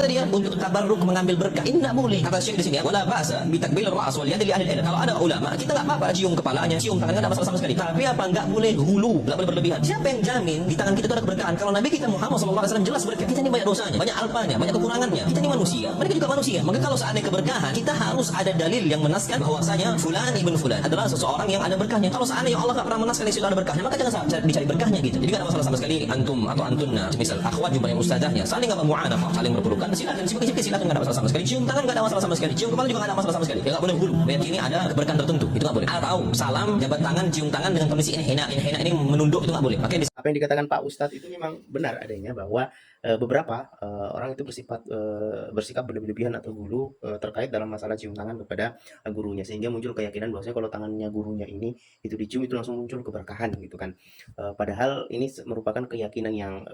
tadi kan untuk tabarruk mengambil berkah ini tidak boleh. Kata Syekh di sini ya, wala ba'sa bi takbil ras wal yad li ahli ilm. Kalau ada ulama, kita enggak apa-apa cium kepalanya, cium tangannya, enggak masalah sama sekali. Tapi apa enggak boleh hulu, enggak boleh berlebihan. Siapa yang jamin di tangan kita itu ada keberkahan? Kalau Nabi kita Muhammad sallallahu alaihi wasallam jelas berkah. Kita ini banyak dosanya, banyak alpanya, banyak kekurangannya. Kita ini manusia, mereka juga manusia. Maka kalau seandainya keberkahan, kita harus ada dalil yang menaskan bahwasanya fulan ibn fulan adalah seseorang yang ada berkahnya. Kalau seandainya Allah enggak pernah menaskan di situ ada berkahnya, maka jangan dicari berkahnya gitu. Jadi enggak ada masalah sama sekali antum atau antunna, misal akhwat jumpa yang ustazahnya, saling enggak mu'anafah, saling berpelukan, silakan silakan enggak ada masalah sama sekali. Cium tangan enggak ada masalah sama sekali. Cium kepala juga enggak ada masalah sama sekali. Ya enggak boleh hulu. Berarti ini ada keberkahan tertentu. Itu enggak boleh. Atau salam, jabat tangan, cium tangan dengan kondisi ini ini menunduk itu enggak boleh. Makanya Apa yang dikatakan Pak Ustadz itu memang benar adanya, bahwa beberapa orang itu bersikap berlebihan atau hulu terkait dalam masalah cium tangan kepada gurunya, sehingga muncul keyakinan bahwasanya kalau tangannya gurunya ini itu dicium itu langsung muncul keberkahan gitu kan. Padahal ini merupakan keyakinan yang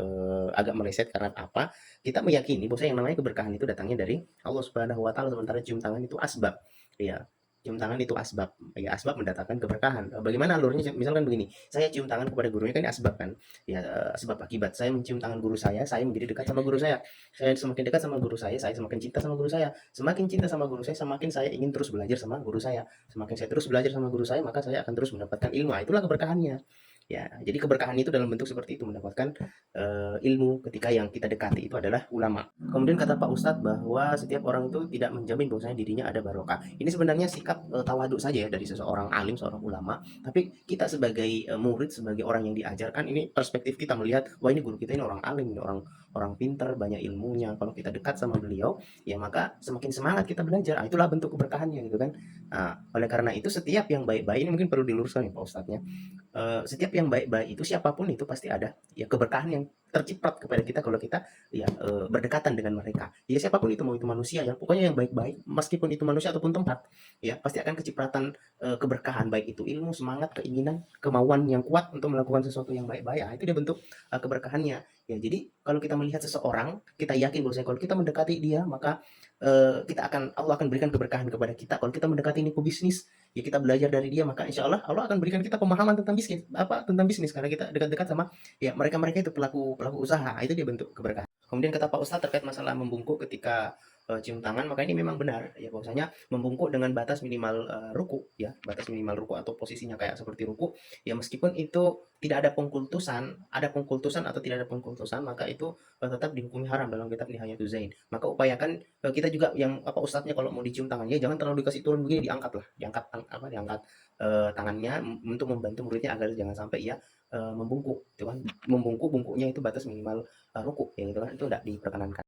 agak meleset. Karena apa? Kita meyakini bahwa yang namanya keberkahan itu datangnya dari Allah Subhanahu wa taala, sementara cium tangan itu asbab. Ya, cium tangan itu asbab, ya asbab mendatangkan keberkahan. Bagaimana alurnya? Misalkan begini, saya cium tangan kepada gurunya, kan ini asbab kan, ya sebab akibat. Saya mencium tangan guru saya menjadi dekat sama guru saya semakin dekat sama guru saya semakin cinta sama guru saya, semakin cinta sama guru saya semakin saya ingin terus belajar sama guru saya, semakin saya terus belajar sama guru saya maka saya akan terus mendapatkan ilmu. Itulah keberkahannya. Ya, jadi keberkahan itu dalam bentuk seperti itu, mendapatkan ilmu ketika yang kita dekati itu adalah ulama. Kemudian kata Pak Ustadz bahwa setiap orang itu tidak menjamin bahwasanya dirinya ada barokah. Ini sebenarnya sikap tawaduk saja ya dari seseorang alim, seorang ulama. Tapi kita sebagai murid, sebagai orang yang diajarkan, ini perspektif kita melihat, wah ini guru kita ini orang alim, ini orang orang pintar, banyak ilmunya. Kalau kita dekat sama beliau, ya maka semakin semangat kita belajar. Itulah bentuk keberkahannya gitu kan. Nah, oleh karena itu setiap yang baik-baik ini mungkin perlu diluruskan ya Pak Ustadznya. Setiap yang baik-baik itu siapapun itu pasti ada ya keberkahan yang terciprat kepada kita kalau kita ya berdekatan dengan mereka. Ya siapapun itu, mau itu manusia ya, pokoknya yang baik-baik, meskipun itu manusia ataupun tempat, ya pasti akan kecipratan keberkahan, baik itu ilmu, semangat, keinginan, kemauan yang kuat untuk melakukan sesuatu yang baik-baik. Ah, itu dia bentuk keberkahannya. Ya, jadi kalau kita melihat seseorang, kita yakin bahwa kalau kita mendekati dia, maka Allah akan berikan keberkahan kepada kita. Kalau kita mendekati ini bisnis, ya kita belajar dari dia, maka insya Allah Allah akan berikan kita pemahaman tentang bisnis karena kita dekat-dekat sama ya mereka itu pelaku pelaku usaha. Itu dia bentuk keberkahan. Kemudian kata Pak Ustadz terkait masalah membungkuk ketika cium tangan, maka ini memang benar ya, bahwasanya membungkuk dengan batas minimal ruku, ya batas minimal ruku atau posisinya kayak seperti ruku, ya meskipun itu tidak ada pengkultusan atau tidak ada pengkultusan, maka itu tetap dihukumi haram dalam kitab Nihayatuz Zain. Maka upayakan kita juga yang apa ustadznya kalau mau dicium tangannya jangan terlalu dikasih turun begini, diangkat tangannya untuk membantu muridnya agar jangan sampai ya membungkuk, gitu kan. Bungkuknya itu batas minimal ruku, ya gitu kan, itu tidak diperkenankan.